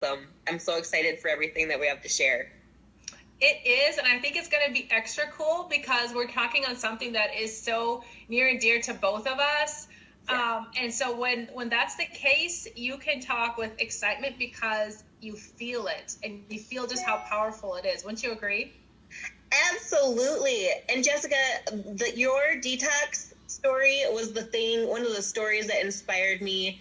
awesome. I'm so excited for everything that we have to share. It is, and I think it's going to be extra cool because we're talking on something that is so near and dear to both of us. Yeah. And so when that's the case, you can talk with excitement because you feel it and you feel just how powerful it is. Wouldn't you agree? Absolutely. And Jessica, your detox story was one of the stories that inspired me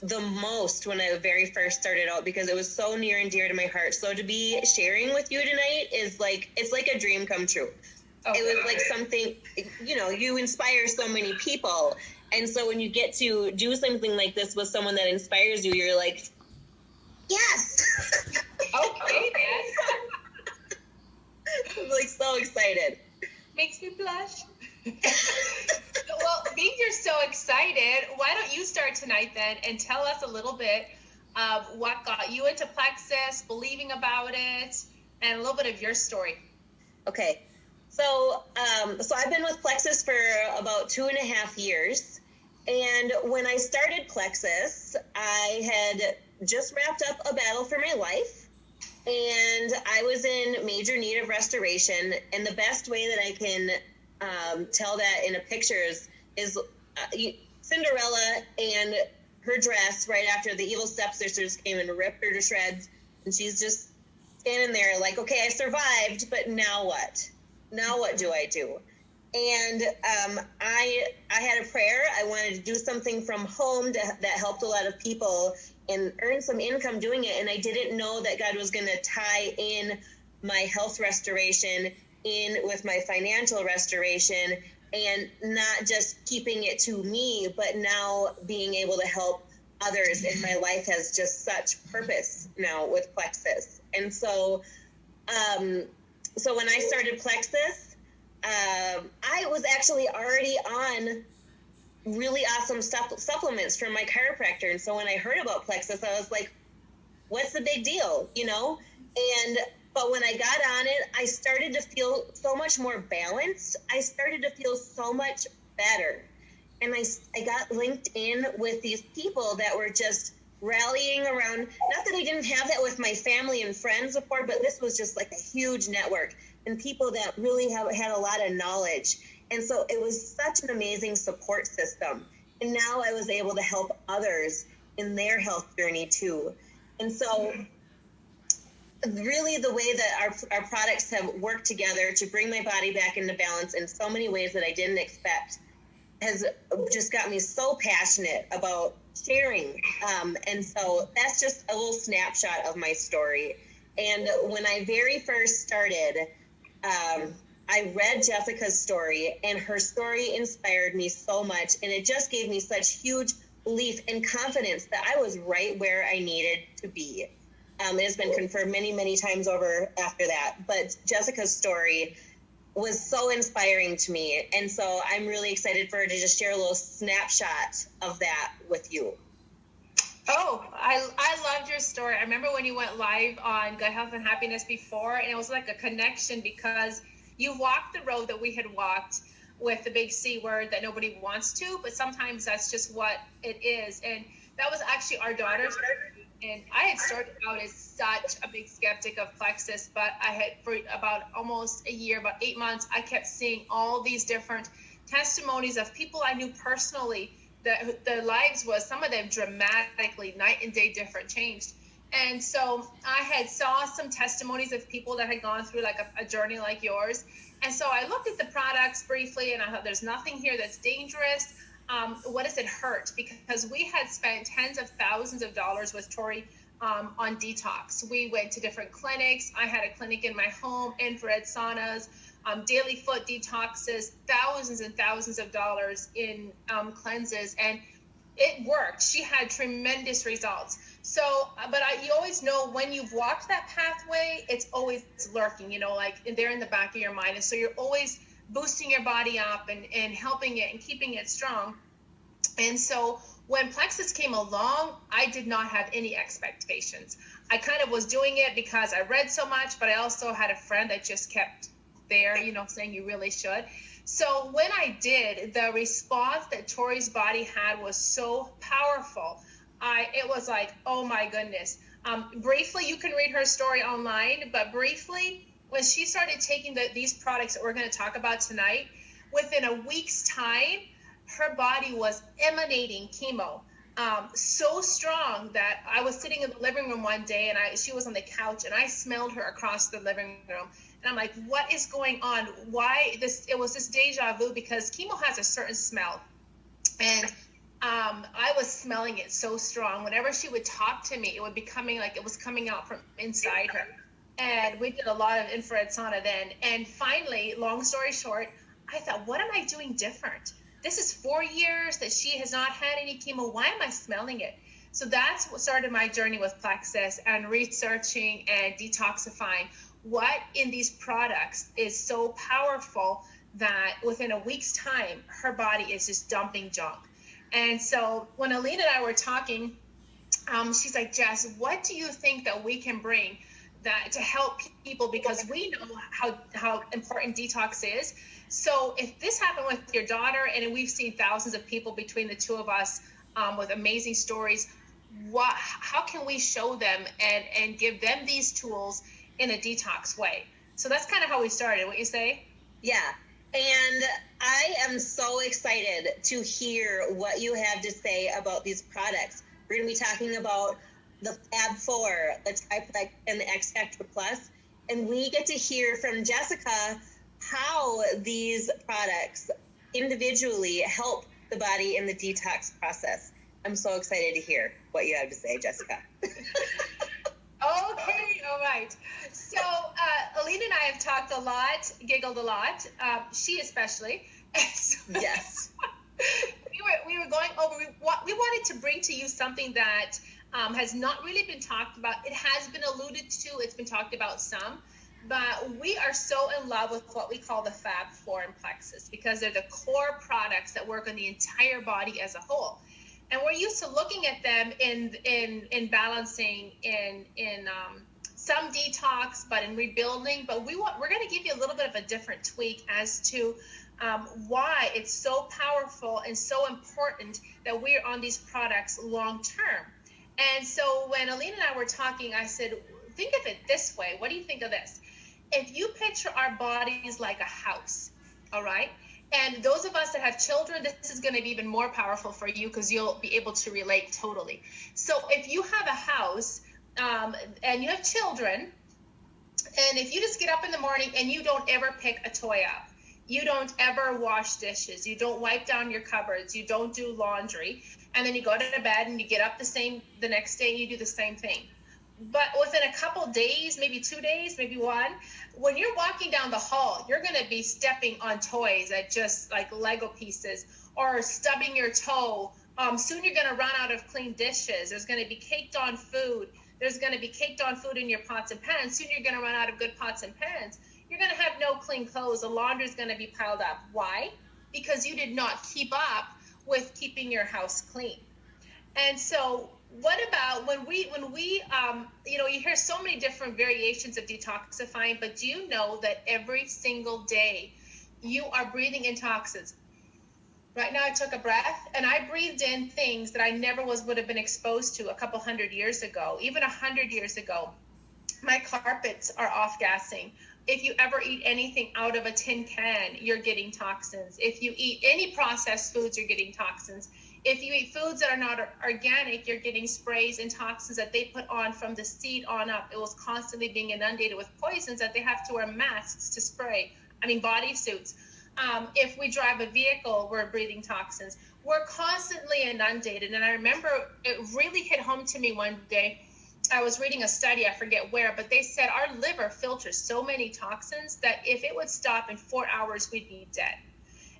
the most when I very first started out, because it was so near and dear to my heart. So to be sharing with you tonight is it's like a dream come true. Okay. It was like something, you inspire so many people. And so when you get to do something like this with someone that inspires you, you're like, yes. Okay, then. I'm like so excited. Makes me blush. Well, being you're so excited, why don't you start tonight then and tell us a little bit of what got you into Plexus, believing about it, and a little bit of your story. Okay. So I've been with Plexus for about 2.5 years. And when I started Plexus, I had just wrapped up a battle for my life. And I was in major need of restoration. And the best way that I can tell that in a picture is Cinderella and her dress right after the evil stepsisters came and ripped her to shreds. And she's just standing there like, okay, I survived, but now what? Now what do I do? And I had a prayer. I wanted to do something from home that helped a lot of people and earn some income doing it. And I didn't know that God was going to tie in my health restoration in with my financial restoration, and not just keeping it to me, but now being able to help others. And my life has just such purpose now with Plexus. And so when I started Plexus, I was actually already on really awesome supplements from my chiropractor. And so when I heard about Plexus, I was like, what's the big deal, But when I got on it, I started to feel so much more balanced. I started to feel so much better. And I got linked in with these people that were just rallying around. Not that I didn't have that with my family and friends before, but this was just like a huge network and people that really had a lot of knowledge. And so it was such an amazing support system. And now I was able to help others in their health journey too. And so really the way that our products have worked together to bring my body back into balance in so many ways that I didn't expect has just got me so passionate about sharing. And so that's just a little snapshot of my story. And when I very first started, I read Jessica's story, and her story inspired me so much. And it just gave me such huge belief and confidence that I was right where I needed to be. It has been confirmed many, many times over after that. But Jessica's story was so inspiring to me. And so I'm really excited for her to just share a little snapshot of that with you. Oh, I loved your story. I remember when you went live on Good Health and Happiness before, and it was like a connection because you walked the road that we had walked with the big C word that nobody wants to, but sometimes that's just what it is. And that was actually our daughter's. And I had started out as such a big skeptic of Plexus, but I had, for about almost a year, about 8 months, I kept seeing all these different testimonies of people I knew personally that their lives was, some of them dramatically, night and day different, changed. And so I had saw some testimonies of people that had gone through like a journey like yours. And so I looked at the products briefly and I thought, there's nothing here that's dangerous. What does it hurt? Because we had spent tens of thousands of dollars with Tori on detox. We went to different clinics. I had a clinic in my home, infrared saunas, daily foot detoxes, thousands and thousands of dollars in cleanses, and it worked. She had tremendous results. So, but you always know when you've walked that pathway, it's always lurking, like they're in the back of your mind. And so you're always boosting your body up and helping it and keeping it strong. And so when Plexus came along, I did not have any expectations. I kind of was doing it because I read so much, but I also had a friend that just kept there, saying you really should. So when I did, the response that Tori's body had was so powerful. It was like, oh my goodness. Briefly, you can read her story online, but briefly, when she started taking these products that we're going to talk about tonight, within a week's time, her body was emanating chemo so strong that I was sitting in the living room one day and she was on the couch and I smelled her across the living room. And I'm like, what is going on? Why this? It was this deja vu because chemo has a certain smell. And I was smelling it so strong. Whenever she would talk to me, it would be coming like it was coming out from inside her. And we did a lot of infrared sauna then. And finally, long story short, I thought, what am I doing different? This is 4 years that she has not had any chemo. Why am I smelling it? So that's what started my journey with Plexus and researching and detoxifying what in these products is so powerful that within a week's time, her body is just dumping junk. And so when Alina and I were talking, she's like, Jess, what do you think that we can bring that to help people? Because we know how important detox is. So if this happened with your daughter, and we've seen thousands of people between the two of us with amazing stories, how can we show them and give them these tools in a detox way? So that's kind of how we started. What you say? Yeah. And I am so excited to hear what you have to say about these products. We're going to be talking about the Fab 4, the TriPlex, and the X Factor Plus. And we get to hear from Jessica how these products individually help the body in the detox process. I'm so excited to hear what you have to say, Jessica. Okay, all right. So Alina and I have talked a lot, giggled a lot, she especially. So, yes. we were going over, we wanted to bring to you something that has not really been talked about. It has been alluded to, it's been talked about some, but we are so in love with what we call the Fab 4 and Plexus because they're the core products that work on the entire body as a whole. And we're used to looking at them in balancing, in some detox, but in rebuilding. But we're going to give you a little bit of a different tweak as to why it's so powerful and so important that we're on these products long term. And so when Alina and I were talking, I said, think of it this way. What do you think of this? If you picture our bodies like a house, all right? And those of us that have children, this is going to be even more powerful for you because you'll be able to relate totally. So if you have a house and you have children, and if you just get up in the morning and you don't ever pick a toy up, you don't ever wash dishes, you don't wipe down your cupboards, you don't do laundry, and then you go to bed and you get up the next day and you do the same thing. But within a couple days, maybe 2 days, maybe one, when you're walking down the hall, you're going to be stepping on toys that just like Lego pieces or stubbing your toe. Soon you're going to run out of clean dishes. There's going to be caked on food. There's going to be caked on food in your pots and pans. Soon you're going to run out of good pots and pans. You're going to have no clean clothes. The laundry's going to be piled up. Why? Because you did not keep up with keeping your house clean. And so what about when we you hear so many different variations of detoxifying, but do you know that every single day you are breathing in toxins? Right now I took a breath and I breathed in things that I never would have been exposed to a couple 100 years ago, even 100 years ago. My carpets are off-gassing. If you ever eat anything out of a tin can, you're getting toxins. If you eat any processed foods, you're getting toxins. If you eat foods that are not organic, you're getting sprays and toxins that they put on from the seed on up. It was constantly being inundated with poisons that they have to wear masks to spray. Bodysuits. If we drive a vehicle, we're breathing toxins. We're constantly inundated. And I remember it really hit home to me one day. I was reading a study, I forget where, but they said our liver filters so many toxins that if it would stop in 4 hours, we'd be dead.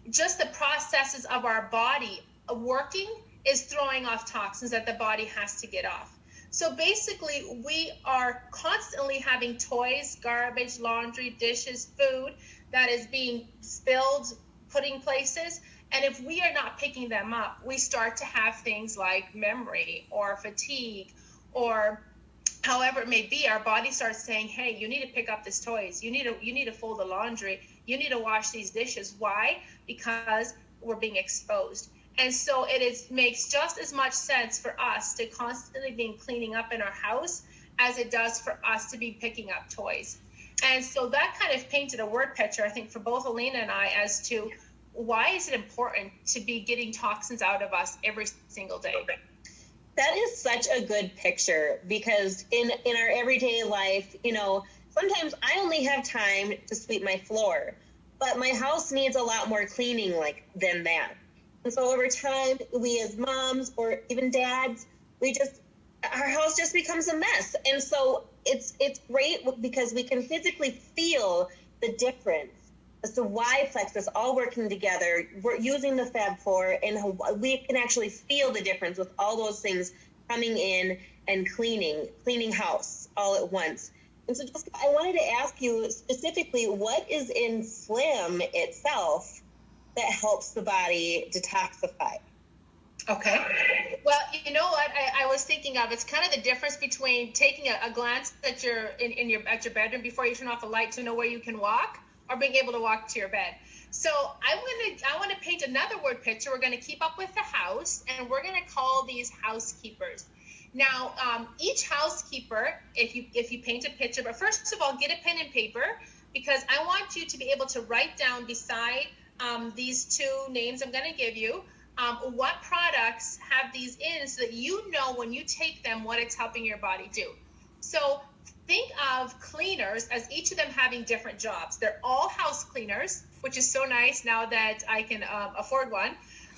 Just the processes of our body working is throwing off toxins that the body has to get off. So basically, we are constantly having toys, garbage, laundry, dishes, food that is being spilled, putting places. And if we are not picking them up, we start to have things like memory or fatigue or however it may be. Our body starts saying, hey, you need to pick up these toys. You need to fold the laundry. You need to wash these dishes. Why? Because we're being exposed. And so makes just as much sense for us to constantly be cleaning up in our house as it does for us to be picking up toys. And so that kind of painted a word picture, I think, for both Alina and I as to why is it important to be getting toxins out of us every single day. That is such a good picture, because in our everyday life, sometimes I only have time to sweep my floor, but my house needs a lot more cleaning than that. And so over time, we as moms or even dads, our house just becomes a mess. And so it's great because we can physically feel the difference as to why Plex is all working together. We're using the Fab Four, and we can actually feel the difference with all those things coming in and cleaning house all at once. And so, Jessica, I wanted to ask you specifically, what is in Slim itself that helps the body detoxify? Okay. Well, you know what I was thinking of? It's kind of the difference between taking a glance at your bedroom before you turn off the light to know where you can walk, or being able to walk to your bed. So I want to paint another word picture. We're going to keep up with the house, and we're going to call these housekeepers. Now, each housekeeper, if you paint a picture, but first of all, get a pen and paper, because I want you to be able to write down beside these two names I'm going to give you, what products have these in, so that you know when you take them what it's helping your body do. So think of cleaners as each of them having different jobs. They're all house cleaners, which is so nice now that I can afford one.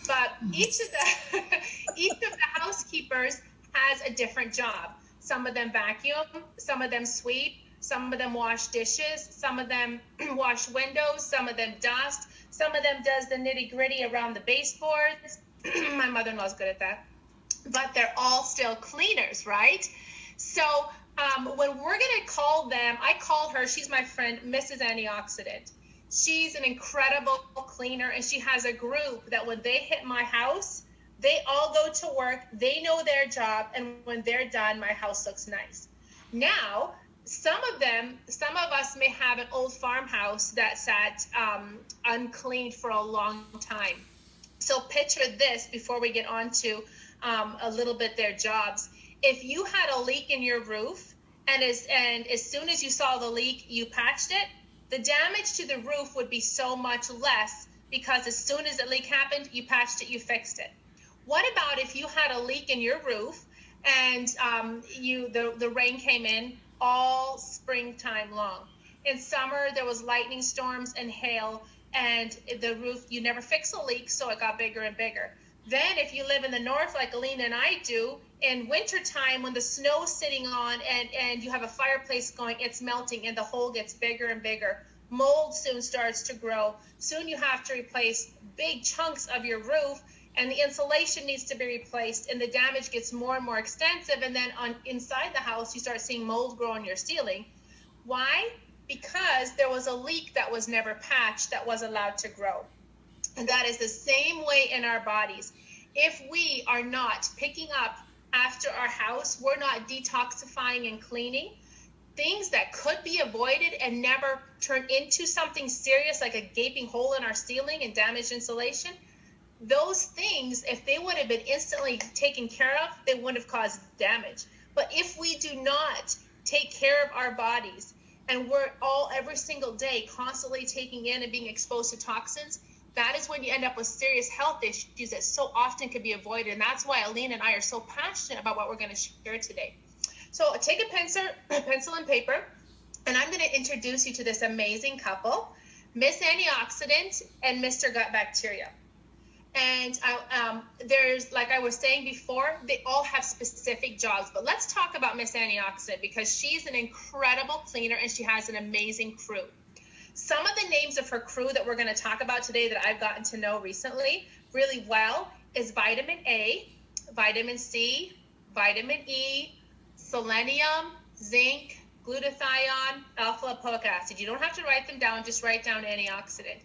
But each of the housekeepers has a different job. Some of them vacuum, some of them sweep, some of them wash dishes, some of them wash windows, some of them dust, some of them does the nitty-gritty around the baseboards. My mother-in-law's good at that. But they're all still cleaners, right? So when we're going to call them, I call her, she's my friend, Mrs. Antioxidant. She's an incredible cleaner, and she has a group that when they hit my house, they all go to work, they know their job, and when they're done, my house looks nice. Now, some of us may have an old farmhouse that sat uncleaned for a long time. So picture this before we get on to a little bit their jobs. If you had a leak in your roof, and as soon as you saw the leak, you patched it, the damage to the roof would be so much less, because as soon as the leak happened, you patched it, you fixed it. What about if you had a leak in your roof and the rain came in all springtime long? In summer, there was lightning storms and hail, and the roof, you never fixed a leak, so it got bigger and bigger. Then if you live in the north like Alina and I do, in wintertime when the snow's sitting on and you have a fireplace going, it's melting and the hole gets bigger and bigger. Mold soon starts to grow. Soon you have to replace big chunks of your roof, and the insulation needs to be replaced, and the damage gets more and more extensive. And then inside the house, you start seeing mold grow on your ceiling. Why? Because there was a leak that was never patched, that was allowed to grow. And that is the same way in our bodies. If we are not picking up after our house, we're not detoxifying and cleaning, things that could be avoided and never turn into something serious like a gaping hole in our ceiling and damaged insulation, those things, if they would have been instantly taken care of, they wouldn't have caused damage. But if we do not take care of our bodies, and we're all every single day constantly taking in and being exposed to toxins, that is when you end up with serious health issues that so often could be avoided. And that's why Alina and I are so passionate about what we're going to share today. So take a pencil and paper, and I'm going to introduce you to this amazing couple, Miss Antioxidant and Mr. Gut Bacteria. And there's, like I was saying before, they all have specific jobs. But let's talk about Miss Antioxidant, because she's an incredible cleaner and she has an amazing crew. Some of the names of her crew that we're going to talk about today that I've gotten to know recently really well is vitamin A, vitamin C, vitamin E, selenium, zinc, glutathione, alpha-lipoic acid. You don't have to write them down, just write down antioxidant.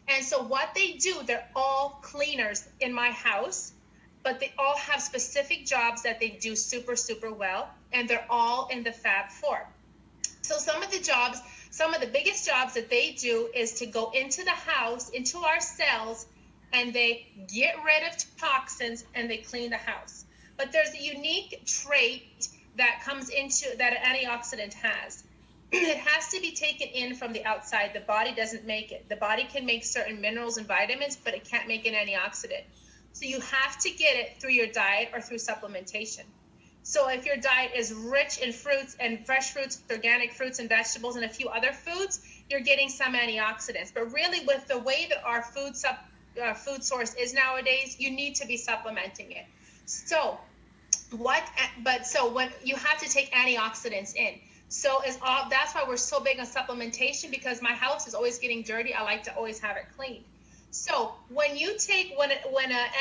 And so what they do, they're all cleaners in my house, but they all have specific jobs that they do super, super well, and they're all in the Fab Four. So some of the biggest jobs that they do is to go into the house, into our cells, and they get rid of toxins and they clean the house. But there's a unique trait that comes into that an antioxidant has. It has to be taken in from the outside. The body doesn't make it. The body can make certain minerals and vitamins, but it can't make an antioxidant. So you have to get it through your diet or through supplementation. So if your diet is rich in fruits and fresh fruits, organic fruits and vegetables, and a few other foods, you're getting some antioxidants. But really, with the way that our food source is nowadays, you need to be supplementing it. So when you have to take antioxidants in. So that's why we're so big on supplementation, because my house is always getting dirty. I like to always have it clean. So when an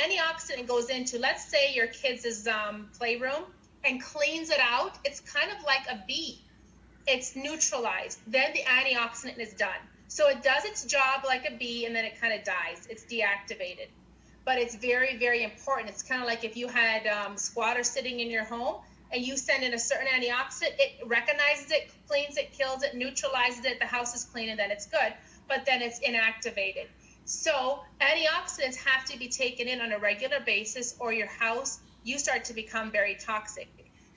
antioxidant goes into, let's say your kids' playroom and cleans it out, it's kind of like a bee. It's neutralized. Then the antioxidant is done. So it does its job like a bee, and then it kind of dies. It's deactivated. But it's very, very important. It's kind of like if you had squatters sitting in your home and you send in a certain antioxidant, it recognizes it, cleans it, kills it, neutralizes it, the house is clean, and then it's good. But then it's inactivated. So antioxidants have to be taken in on a regular basis, or your house, you start to become very toxic.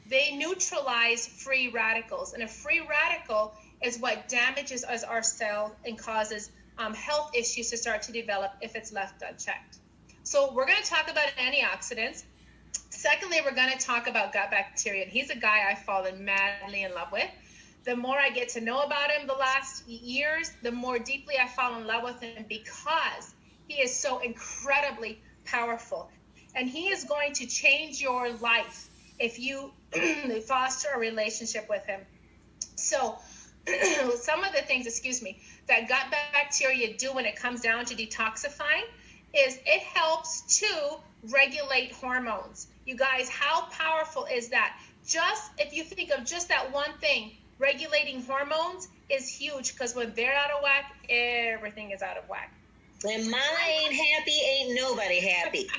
They neutralize free radicals, and a free radical is what damages our cell and causes health issues to start to develop if it's left unchecked. So we're going to talk about antioxidants. Secondly, we're going to talk about gut bacteria. And he's a guy I've fallen madly in love with. The more I get to know about him the last years, the more deeply I fall in love with him, because he is so incredibly powerful. And he is going to change your life if you foster a relationship with him. So some of the things, that gut bacteria do when it comes down to detoxifying is it helps to regulate hormones. You guys, how powerful is that? Just if you think of just that one thing, regulating hormones is huge, because when they're out of whack, everything is out of whack. When mine ain't happy, ain't nobody happy.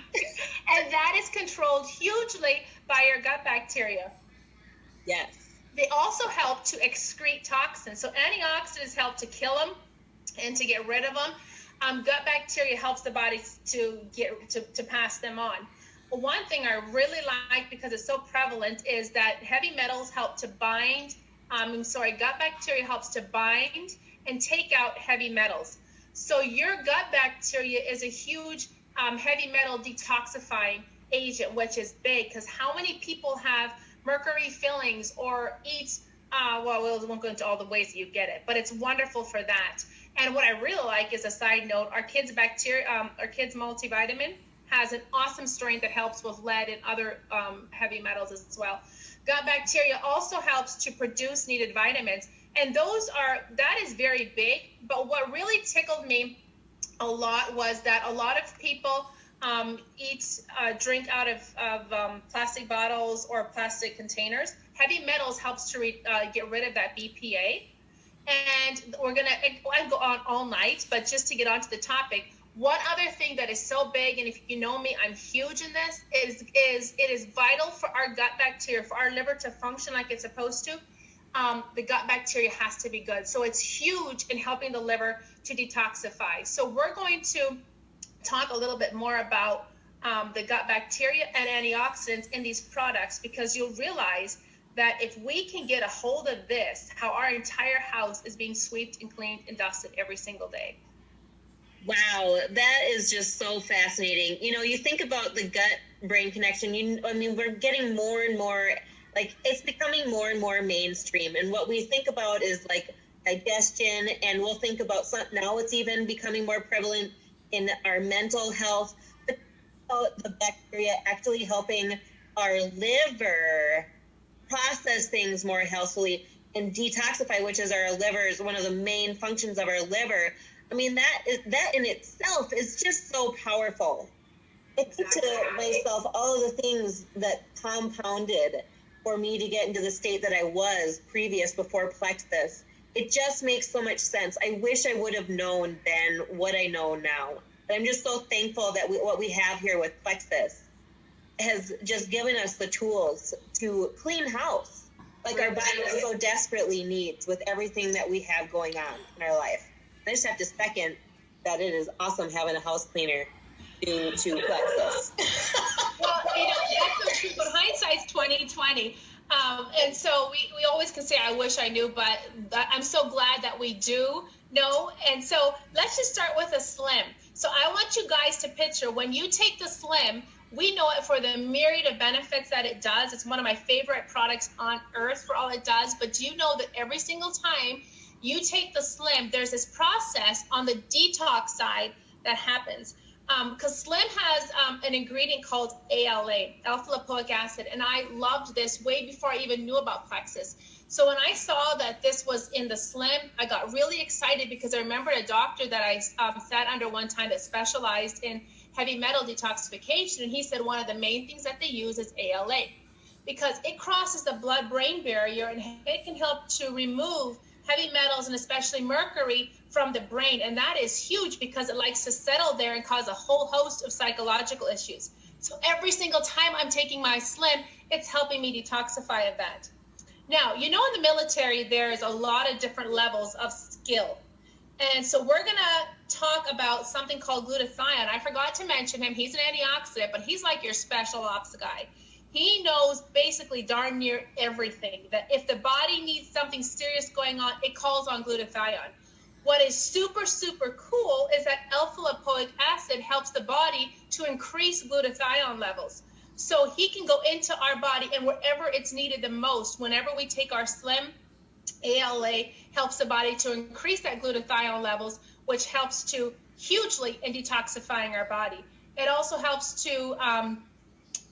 And that is controlled hugely by your gut bacteria. Yes. They also help to excrete toxins. So antioxidants help to kill them and to get rid of them. Gut bacteria helps the body to pass them on. One thing I really like, because it's so prevalent, is that heavy metals help to bind. Gut bacteria helps to bind and take out heavy metals. So your gut bacteria is a huge heavy metal detoxifying agent, which is big, because how many people have mercury fillings or eat, we won't go into all the ways that you get it, but it's wonderful for that. And what I really like is, a side note, our kids' multivitamin has an awesome strain that helps with lead and other heavy metals as well. Gut bacteria also helps to produce needed vitamins. And that is very big. But what really tickled me a lot was that a lot of people drink out of plastic bottles or plastic containers. Heavy metals helps to get rid of that BPA. And I go on all night, but just to get onto the topic, one other thing that is so big, and if you know me, I'm huge in this, is it is vital for our gut bacteria, for our liver to function like it's supposed to. The gut bacteria has to be good. So it's huge in helping the liver to detoxify. So we're going to talk a little bit more about the gut bacteria and antioxidants in these products, because you'll realize that if we can get a hold of this, how our entire house is being swept and cleaned and dusted every single day. Wow, that is just so fascinating. You think about the gut-brain connection. We're getting more and more, it's becoming more and more mainstream. And what we think about is digestion, and we'll think about now it's even becoming more prevalent in our mental health. But the bacteria actually helping our liver process things more healthfully and detoxify, which is our liver's one of the main functions of our liver. That in itself is just so powerful. I think to myself all of the things that compounded for me to get into the state that I was before Plexus. It just makes so much sense. I wish I would have known then what I know now. But I'm just so thankful that what we have here with Plexus has just given us the tools to clean house, like our body so desperately needs with everything that we have going on in our life. I just have to second that it is awesome having a house cleaner due to Plexus. Well, that's so true, but hindsight's 20/20. And so we always can say, I wish I knew, but I'm so glad that we do know. And so let's just start with a Slim. So I want you guys to picture when you take the Slim, we know it for the myriad of benefits that it does. It's one of my favorite products on earth for all it does. But do you know that every single time you take the Slim, there's this process on the detox side that happens? Because Slim has an ingredient called ALA, alpha-lipoic acid, and I loved this way before I even knew about Plexus. So when I saw that this was in the Slim, I got really excited because I remembered a doctor that I sat under one time that specialized in heavy metal detoxification, and he said one of the main things that they use is ALA because it crosses the blood-brain barrier and it can help to remove heavy metals and especially mercury from the brain. And that is huge because it likes to settle there and cause a whole host of psychological issues. So every single time I'm taking my Slim, it's helping me detoxify of that. Now, you know, in the military, there's a lot of different levels of skill. And so we're going to talk about something called glutathione. I forgot to mention him. He's an antioxidant, but he's like your special ops guy. He knows basically darn near everything, that if the body needs something serious going on, it calls on glutathione. What is super, super cool is that alpha-lipoic acid helps the body to increase glutathione levels. So he can go into our body and wherever it's needed the most, whenever we take our Slim, ALA helps the body to increase that glutathione levels, which helps to hugely in detoxifying our body. It also helps to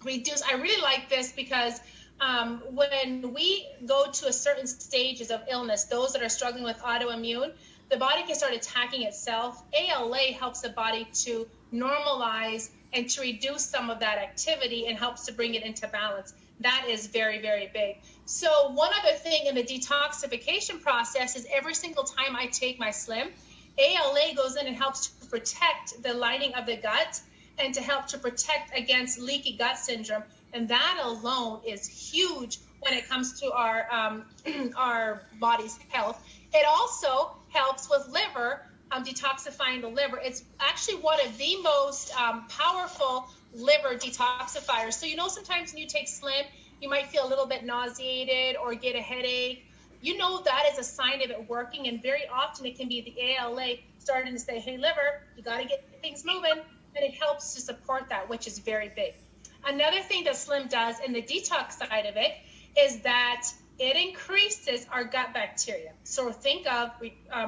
reduce. I really like this because when we go to a certain stages of illness, those that are struggling with autoimmune, the body can start attacking itself. ALA helps the body to normalize and to reduce some of that activity and helps to bring it into balance. That is very, very big. So one other thing in the detoxification process is every single time I take my Slim, ALA goes in and helps to protect the lining of the gut and to help to protect against leaky gut syndrome. And that alone is huge when it comes to our body's health. It also helps with liver, detoxifying the liver. It's actually one of the most powerful liver detoxifiers. So, you know, sometimes when you take Slim, you might feel a little bit nauseated or get a headache. You know, that is a sign of it working. And very often it can be the ALA starting to say, hey, liver, you got to get things moving. And it helps to support that, which is very big. Another thing that Slim does in the detox side of it is that it increases our gut bacteria. So think of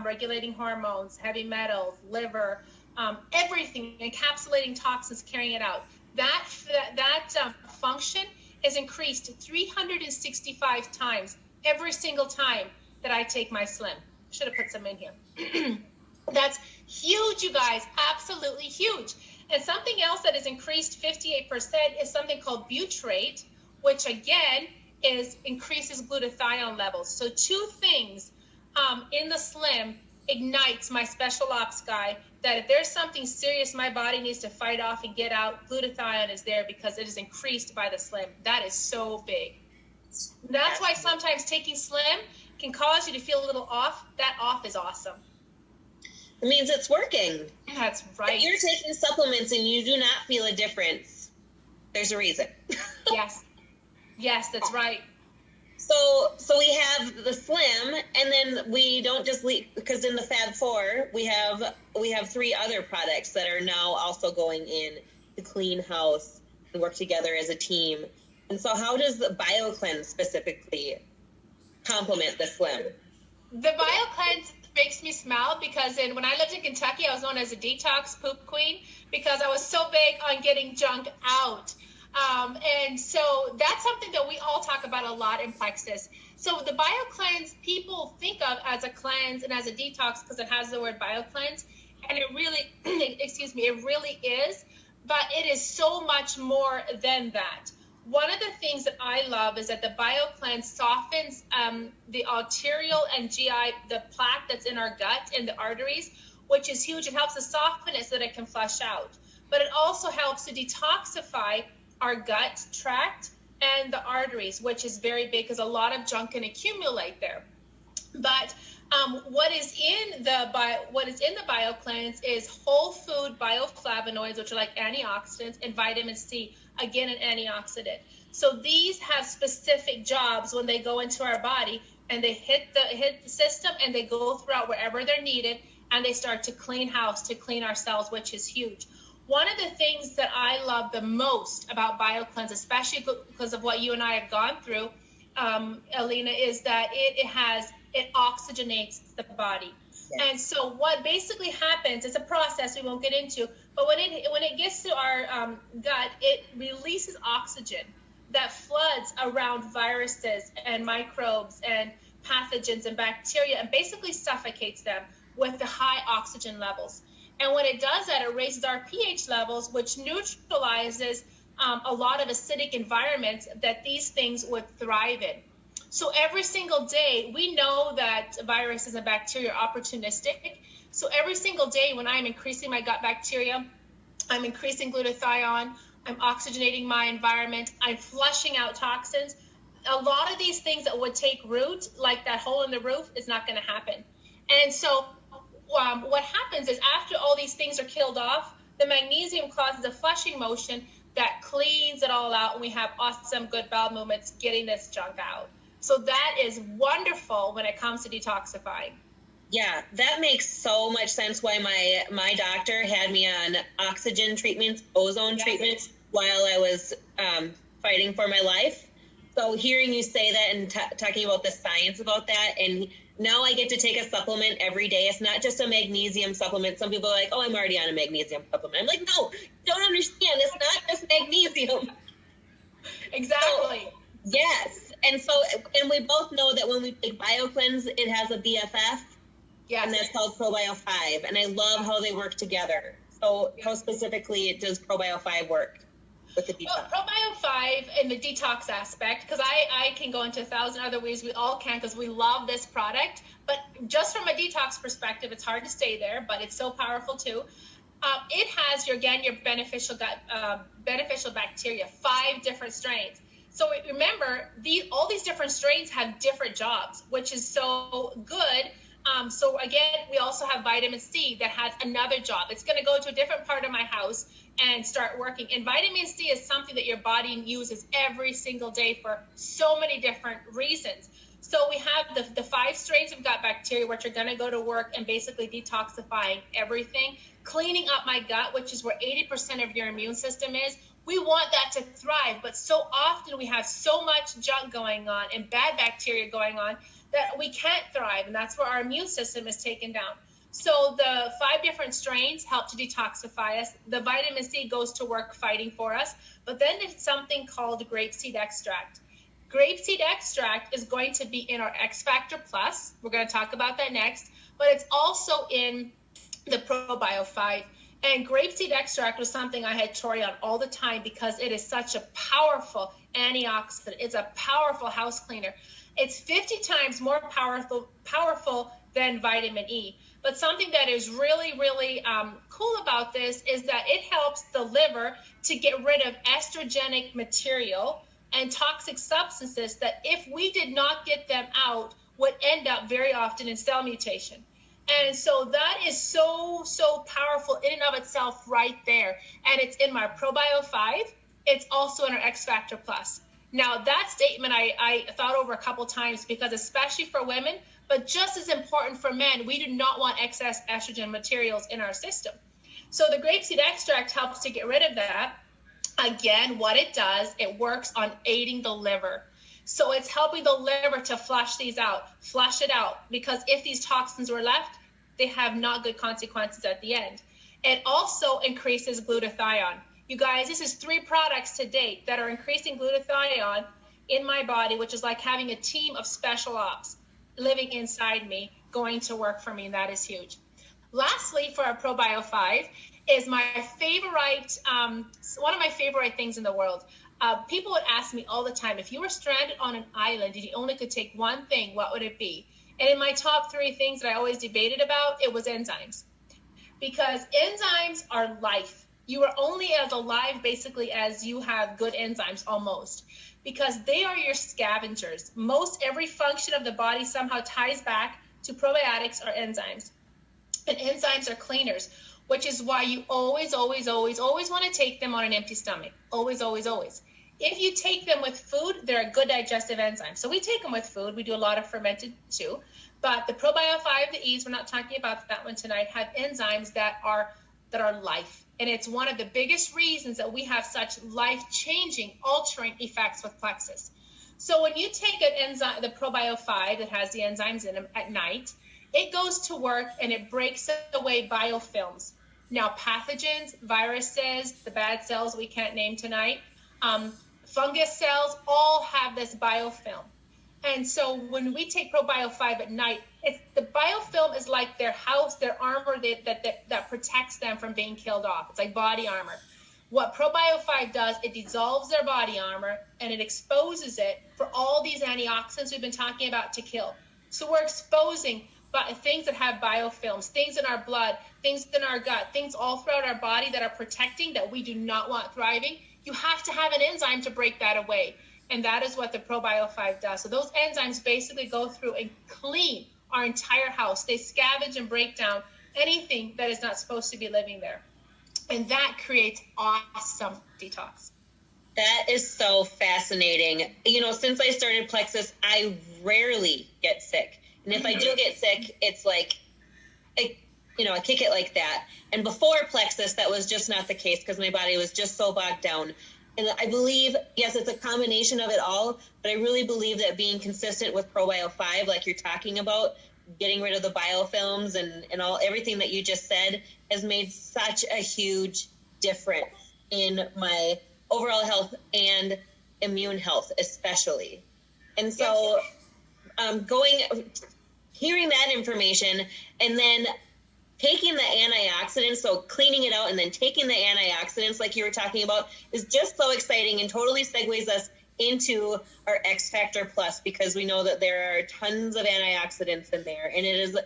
regulating hormones, heavy metals, liver, everything, encapsulating toxins, carrying it out. That function is increased 365 times every single time that I take my Slim. Should have put some in here. That's huge, you guys, absolutely huge. And something else that is increased 58% is something called butyrate, which again increases glutathione levels. So two things in the Slim ignites my special ops guy, that if there's something serious my body needs to fight off and get out, glutathione is there because it is increased by the Slim. That is so big. That's why sometimes taking Slim can cause you to feel a little off. That off is awesome. It means it's working. That's right. If you're taking supplements and you do not feel a difference, there's a reason. Yes, that's right. So we have the Slim, and then we don't just leave, because in the Fab 4 we have 3 other products that are now also going in to clean house and work together as a team. And so how does the BioCleanse specifically complement the Slim? The BioCleanse makes me smile because when I lived in Kentucky, I was known as a detox poop queen because I was so big on getting junk out. And so that's something that we all talk about a lot in Plexus. So the BioCleanse, people think of as a cleanse and as a detox because it has the word BioCleanse, and it really, it really is, but it is so much more than that. One of the things that I love is that the BioCleanse softens the arterial and GI, the plaque that's in our gut and the arteries, which is huge. It helps to soften it so that it can flush out. But it also helps to detoxify our gut tract and the arteries, which is very big because a lot of junk can accumulate there. But what is in the BioCleanse is whole food bioflavonoids, which are like antioxidants, and vitamin C, again, an antioxidant. So these have specific jobs when they go into our body, and they hit the system, and they go throughout wherever they're needed, and they start to clean house, to clean our cells, which is huge. One of the things that I love the most about BioCleanse, especially because of what you and I have gone through, Alina, is that it oxygenates the body. Yes. And so what basically happens, it's a process we won't get into, but when it gets to our gut, it releases oxygen that floods around viruses and microbes and pathogens and bacteria, and basically suffocates them with the high oxygen levels. And when it does that, it raises our pH levels, which neutralizes a lot of acidic environments that these things would thrive in. So every single day, we know that viruses and bacteria are opportunistic. So every single day when I'm increasing my gut bacteria, I'm increasing glutathione, I'm oxygenating my environment, I'm flushing out toxins, a lot of these things that would take root, like that hole in the roof, is not going to happen. And so what happens is, after all these things are killed off, the magnesium causes a flushing motion that cleans it all out, and we have awesome good bowel movements getting this junk out. So that is wonderful when it comes to detoxifying. Yeah, that makes so much sense why my doctor had me on oxygen treatments, ozone treatments, while I was fighting for my life. So hearing you say that and talking about the science about that, and now I get to take a supplement every day. It's not just a magnesium supplement. Some people are like, oh, I'm already on a magnesium supplement. I'm like, no, you don't understand. It's not just magnesium. Exactly. So, yes. And we both know that when we take BioCleanse, it has a BFF. Yes. And that's called ProBio5. And I love how they work together. So how specifically does ProBio5 work with the detox? Well, ProBio5 in the detox aspect, because I can go into 1,000 other ways. We all can, because we love this product. But just from a detox perspective, it's hard to stay there, but it's so powerful too. It has your beneficial bacteria, 5 different strains. So remember, all these different strains have different jobs, which is so good. So again, we also have vitamin C that has another job. It's going to go to a different part of my house and start working. And vitamin C is something that your body uses every single day for so many different reasons. So we have the 5 strains of gut bacteria, which are going to go to work and basically detoxifying everything, cleaning up my gut, which is where 80% of your immune system is. We want that to thrive, but so often we have so much junk going on and bad bacteria going on that we can't thrive, and that's where our immune system is taken down. So the 5 different strains help to detoxify us. The vitamin C goes to work fighting for us, but then there's something called grapeseed extract. Grapeseed extract is going to be in our X Factor Plus. We're going to talk about that next, but it's also in the ProBio5. And grapeseed extract was something I had Tori on all the time because it is such a powerful antioxidant. It's a powerful house cleaner. It's 50 times more powerful than vitamin E. But something that is really, really cool about this is that it helps the liver to get rid of estrogenic material and toxic substances that, if we did not get them out, would end up very often in cell mutation. And so that is so, so powerful in and of itself right there. And it's in my ProBio5. It's also in our X Factor Plus. Now, that statement I thought over a couple times, because especially for women, but just as important for men, we do not want excess estrogen materials in our system. So the grapeseed extract helps to get rid of that. Again, what it does, it works on aiding the liver. So it's helping the liver to flush these out, flush it out, because if these toxins were left, they have not good consequences at the end. It also increases glutathione. You guys, this is 3 products to date that are increasing glutathione in my body, which is like having a team of special ops living inside me, going to work for me, and that is huge. Lastly, for our ProBio5 is my favorite, one of my favorite things in the world. People would ask me all the time, if you were stranded on an island and you only could take one thing, what would it be? And in my top 3 things that I always debated about, it was enzymes. Because enzymes are life. You are only as alive, basically, as you have good enzymes, almost. Because they are your scavengers. Most every function of the body somehow ties back to probiotics or enzymes. And enzymes are cleaners, which is why you always, always, always, always want to take them on an empty stomach. Always, always, always. If you take them with food, they're a good digestive enzyme. So we take them with food. We do a lot of fermented too. But the Probio 5, the E's, we're not talking about that one tonight, have enzymes that are life. And it's one of the biggest reasons that we have such life-changing, altering effects with plexus. So when you take an enzyme, the Probio 5 that has the enzymes in them at night, it goes to work and it breaks away biofilms. Now, pathogens, viruses, the bad cells we can't name tonight, fungus cells, all have this biofilm. And so when we take Probio 5 at night, the biofilm is like their house, their armor that protects them from being killed off. It's like body armor. What Probio 5 does, it dissolves their body armor and it exposes it for all these antioxidants we've been talking about to kill. So we're exposing things that have biofilms, things in our blood, things in our gut, things all throughout our body that are protecting, that we do not want thriving. You have to have an enzyme to break that away. And that is what the Probio 5 does. So those enzymes basically go through and clean our entire house. They scavenge and break down anything that is not supposed to be living there. And that creates awesome detox. That is so fascinating. You know, since I started Plexus, I rarely get sick. And if I do get sick, it's like, I kick it like that. And before Plexus, that was just not the case because my body was just so bogged down. And I believe, yes, it's a combination of it all, but I really believe that being consistent with Probio 5, like you're talking about, getting rid of the biofilms and everything that you just said has made such a huge difference in my overall health and immune health, especially. And so hearing that information and then taking the antioxidants, so cleaning it out and then taking the antioxidants like you were talking about is just so exciting and totally segues us into our X Factor Plus, because we know that there are tons of antioxidants in there. And it is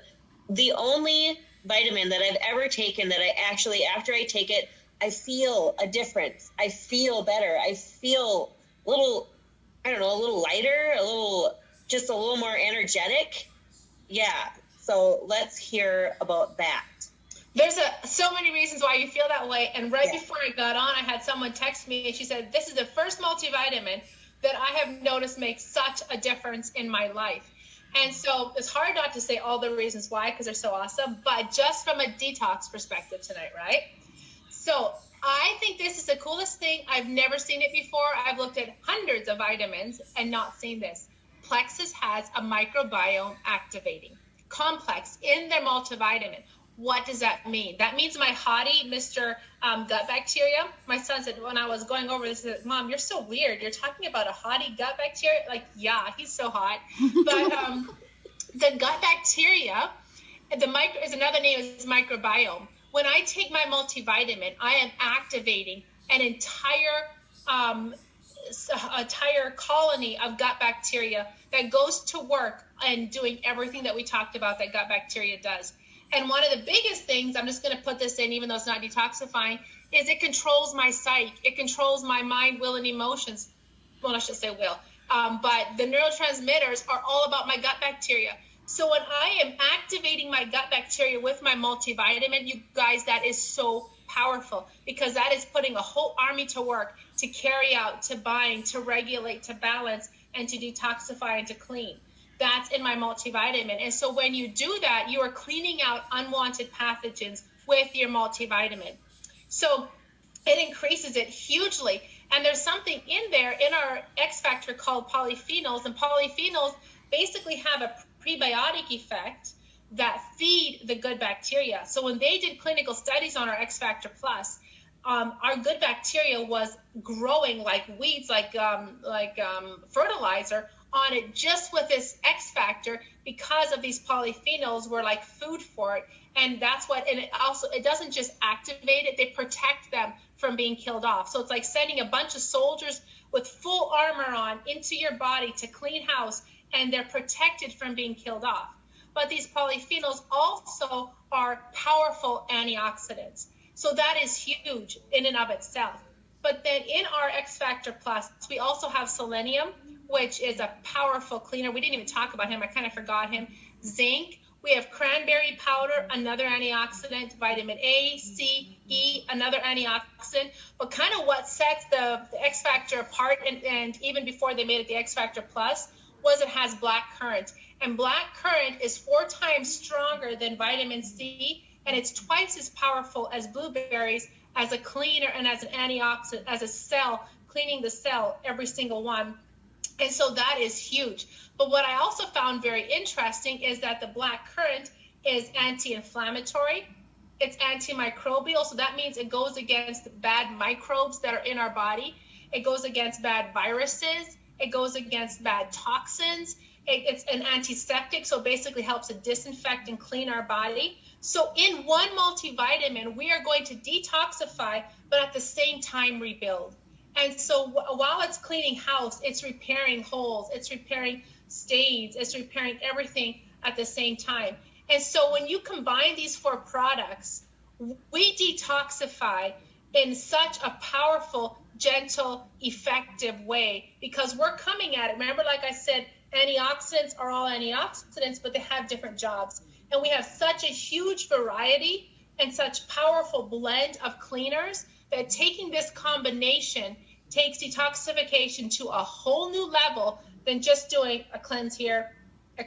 the only vitamin that I've ever taken that I actually, after I take it, I feel a difference. I feel better. I feel a little lighter, just a little more energetic. Yeah. So let's hear about that. There's so many reasons why you feel that way. And before I got on, I had someone text me and she said, this is the first multivitamin that I have noticed makes such a difference in my life. And so it's hard not to say all the reasons why, because they're so awesome, but just from a detox perspective tonight, right? So I think this is the coolest thing. I've never seen it before. I've looked at hundreds of vitamins and not seen this. Plexus has a microbiome activating complex in their multivitamin. What does that mean? That means my hottie, Mr. Gut bacteria. My son said when I was going over this, he said, Mom, you're so weird. You're talking about a hottie gut bacteria? Like, yeah, he's so hot. But the gut bacteria, is another name is microbiome. When I take my multivitamin, I am activating an entire colony of gut bacteria that goes to work and doing everything that we talked about that gut bacteria does. And one of the biggest things, I'm just going to put this in, even though it's not detoxifying, is it controls my psyche. It controls my mind, will, and emotions. Well, I should say will. But the neurotransmitters are all about my gut bacteria. So when I am activating my gut bacteria with my multivitamin, you guys, that is so powerful, because that is putting a whole army to work to carry out, to bind, to regulate, to balance, and to detoxify and to clean. That's in my multivitamin. And so when you do that, you are cleaning out unwanted pathogens with your multivitamin. So it increases it hugely. And there's something in there in our X factor called polyphenols, and polyphenols basically have a prebiotic effect that feed the good bacteria. So when they did clinical studies on our X Factor Plus, our good bacteria was growing like weeds, like fertilizer on it, just with this X factor, because of these polyphenols were like food for it. And that's what, and it doesn't just activate it, they protect them from being killed off. So it's like sending a bunch of soldiers with full armor on into your body to clean house, and they're protected from being killed off. But these polyphenols also are powerful antioxidants. So that is huge in and of itself. But then in our X Factor Plus, we also have selenium, which is a powerful cleaner. We didn't even talk about him. I kind of forgot him. Zinc, We have cranberry powder, another antioxidant, vitamin A, C, E, another antioxidant. But kind of what sets the X Factor apart, and even before they made it the X Factor Plus, was it has black currant. And black currant is 4 times stronger than vitamin C, and it's twice as powerful as blueberries as a cleaner and as an antioxidant, as a cell, cleaning the cell, every single one. And so that is huge. But what I also found very interesting is that the black currant is anti-inflammatory. It's antimicrobial. So that means it goes against bad microbes that are in our body. It goes against bad viruses. It goes against bad toxins. It's an antiseptic. So it basically helps to disinfect and clean our body. So in one multivitamin, we are going to detoxify, but at the same time rebuild. And so while it's cleaning house, it's repairing holes, it's repairing stains, it's repairing everything at the same time. And so when you combine these 4 products, we detoxify in such a powerful, gentle, effective way, because we're coming at it. Remember, like I said, antioxidants are all antioxidants, but they have different jobs. And we have such a huge variety and such powerful blend of cleaners that taking this combination takes detoxification to a whole new level than just doing a cleanse here, a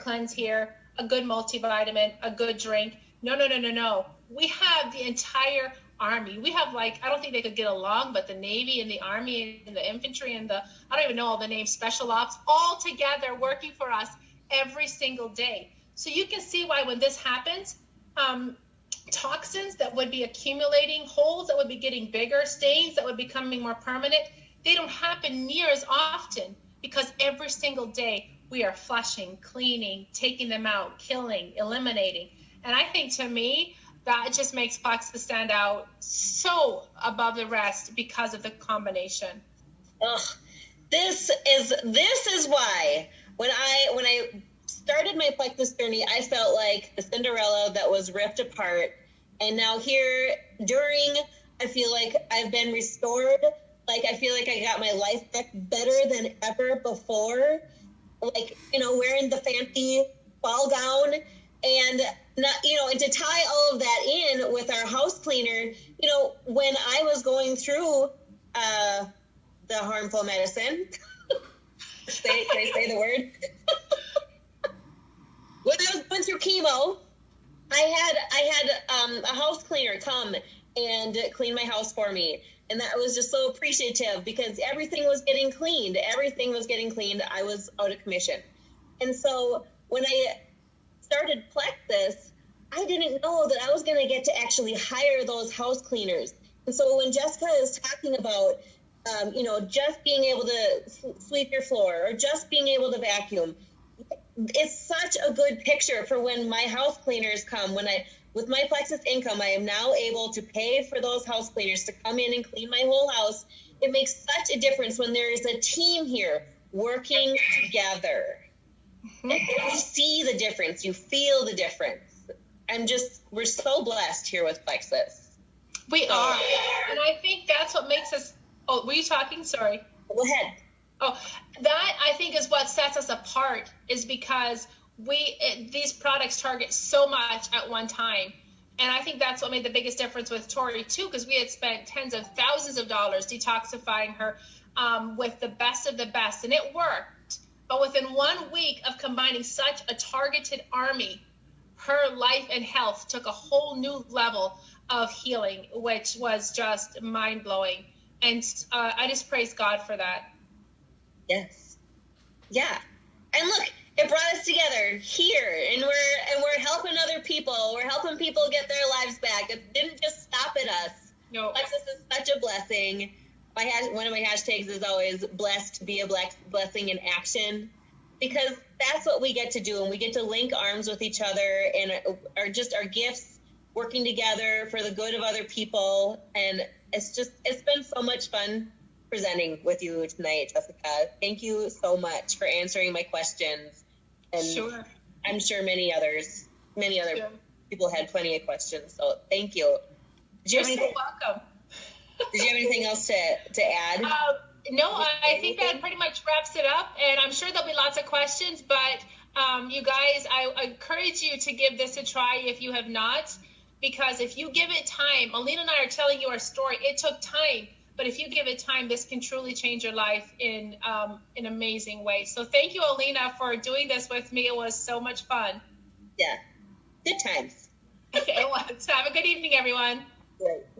good multivitamin, a good drink. No. We have the entire army. We have, like, I don't think they could get along, but the Navy and the Army and the infantry and I don't even know all the names, special ops, all together working for us every single day. So you can see why when this happens, toxins that would be accumulating, holes that would be getting bigger, stains that would be becoming more permanent, they don't happen near as often, because every single day we are flushing, cleaning, taking them out, killing, eliminating. And I think, to me, that just makes Plexus stand out so above the rest because of the combination. Ugh. This is why when I started my Plexus journey, I felt like the Cinderella that was ripped apart. And now here, I feel like I've been restored. Like, I feel like I got my life back better than ever before. Like, wearing the fancy ball gown and not, and to tie all of that in with our house cleaner, when I was going through the harmful medicine, can I say the word? When I was going through chemo, I had a house cleaner come and clean my house for me. And that was just so appreciative, because everything was getting cleaned. I was out of commission. And so when I started Plexus, I didn't know that I was going to get to actually hire those house cleaners. And so when Jessica is talking about, just being able to sweep your floor or just being able to vacuum, it's such a good picture for when my house cleaners come. With my Plexus income, I am now able to pay for those house cleaners to come in and clean my whole house. It makes such a difference when there is a team here working together. Mm-hmm. And you see the difference. You feel the difference. We're so blessed here with Plexus. We are. And I think that's what makes us, were you talking? Sorry. Go ahead. Oh, that I think is what sets us apart, is because these products target so much at one time. And I think that's what made the biggest difference with Tori too, because we had spent tens of thousands of dollars detoxifying her with the best of the best, and it worked. But within 1 week of combining such a targeted army, her life and health took a whole new level of healing, which was just mind-blowing. And I just praise God for that. Yes. Yeah. And look, it brought us together here, and we're helping other people. We're helping people get their lives back. It didn't just stop at us. No. Plexus is such a blessing. One of my hashtags is always blessed to be a blessing in action, because that's what we get to do, and we get to link arms with each other, and our gifts working together for the good of other people. And it's been so much fun presenting with you tonight, Jessica. Thank you so much for answering my questions. And sure. I'm sure many other people had plenty of questions. So thank you. You're so welcome. Did you have anything else to add? No, I think that pretty much wraps it up. And I'm sure there'll be lots of questions, but you guys, I encourage encourage you to give this a try if you have not, because if you give it time, Alina and I are telling you our story. It took time, but if you give it time, this can truly change your life in an amazing way. So thank you, Alina, for doing this with me. It was so much fun. Yeah, good times. Okay, well, so have a good evening, everyone. Right.